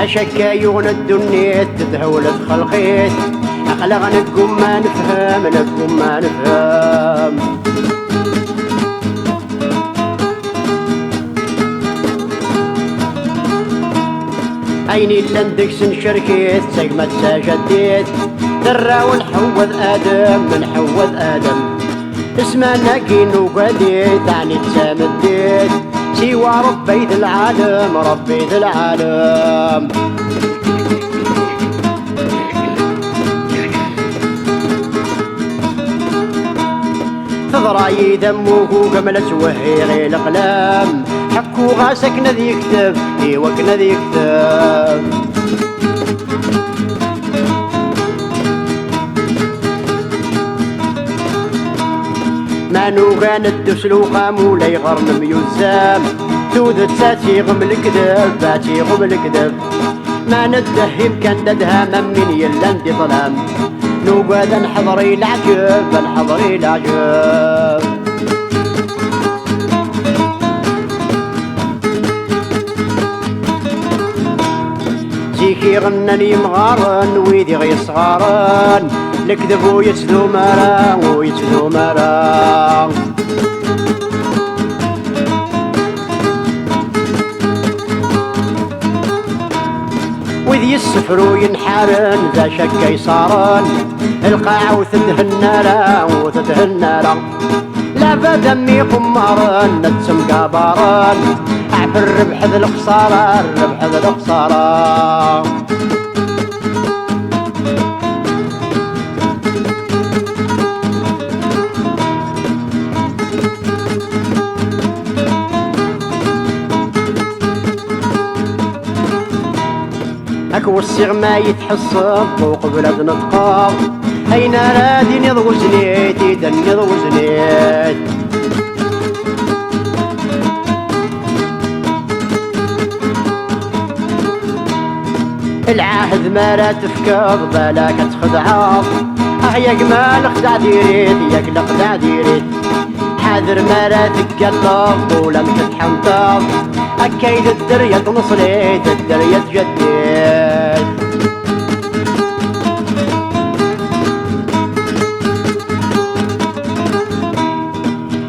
أشكايون الدنيا تدهول خلقيت أخلق نقوم ما نفهم نقوم ما نفهم. عيني لندك سنشركيت سقمت ساجديت درا ونحوذ آدم منحوذ آدم اسمع ناكين وقديت عني تسامديت سوى ربي ذي العالم ربي ذي العالم. تضراي دموه قملت وهي غير القلام حكو غاسك نذي يكتب ايوك نذي يكتب. ما نوغان الدسلو قامو لي غرنم يزام تودت ساتي غم الكذب باتي غم الكذب. ما ندهم كان ندها من يلا ندي ظلام نوغاد نحضري العجب نحضري العجب. زيكي غنني مغارن ويدي غي صغارن نكذب ويتذو مرا ويتذو مرا. وذي السفر ينحارن ذا شك يصارن القاع وتدهنالا وتدهنالا لا بدمي قمارن نتسم قابارن اعفر الربح ذا الخسارة الربح ذا الخسارة. اكو الصيغ ما يتحصب فوق بلاد نطقار اين رادي نضو زنيت اذا نضو زنيت. العهد ما لا تفكر بلاك تخدعاض يا جمال خدع ديريت ياك لخدع ديريت حاذر ما لا تتقلب ولا تتحنطر أكيد الدرية نصريت الدرية تجديت.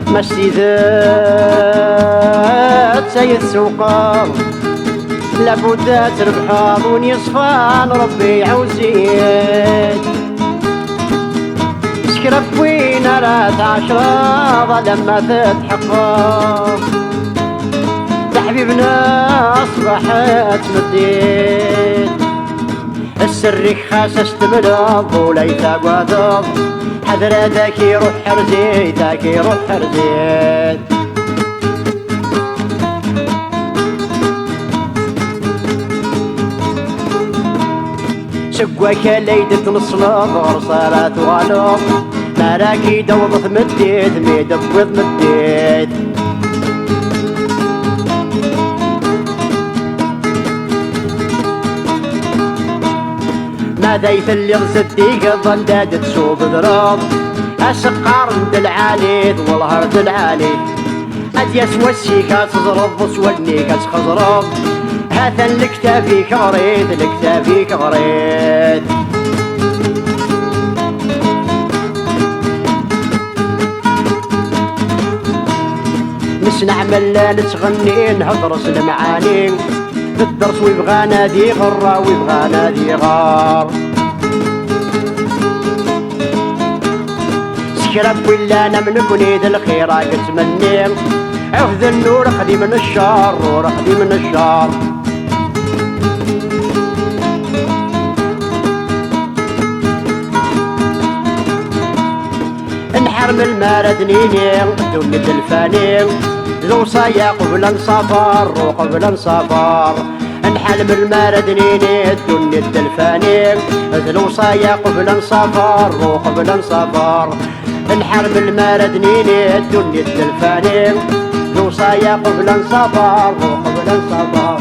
مشي ذات سيد سوقار لابد تربحا وني صفان ربي عوزيت. سكرب وين رات عشرة لما تتحقق حبيبنا أصبحت مديت. السرك خاسس تمرض وليت قادر حذر ذاك يروح حرزيت ذاك يروح حرزيت. سقوك ليدة نصلب غرصارات غالب مراكي دوضت مديت ميدبوض مديت. ماذا يفلي غزديك ضنداد تسوب ضراب أسقار ند العاليد والهرد العاليد أدياس وسيكا تزرب سولنيكا تخزرب هذا لكتافي كغريد لكتافي كغريد. نسمع ملا نتغني نهضرس المعاني بالدرس ويبغى نادي غرة ويبغى نادي غار. سكرب ولا انا من كنيد الخير كتمني عهد النور خدي من الشار ورخدي من الشار. نحرم المارد نيني دنيا الفاني ذو صايا قبل نصفر وقبل نصفر. نحلم المارد نيني الدنيا الدلفاني ذو صايا قبل نصفر وقبل نصفر. نحرم المارد نيني الدنيا الدلفاني ذو صايا قبل نصفر وقبل نصفر.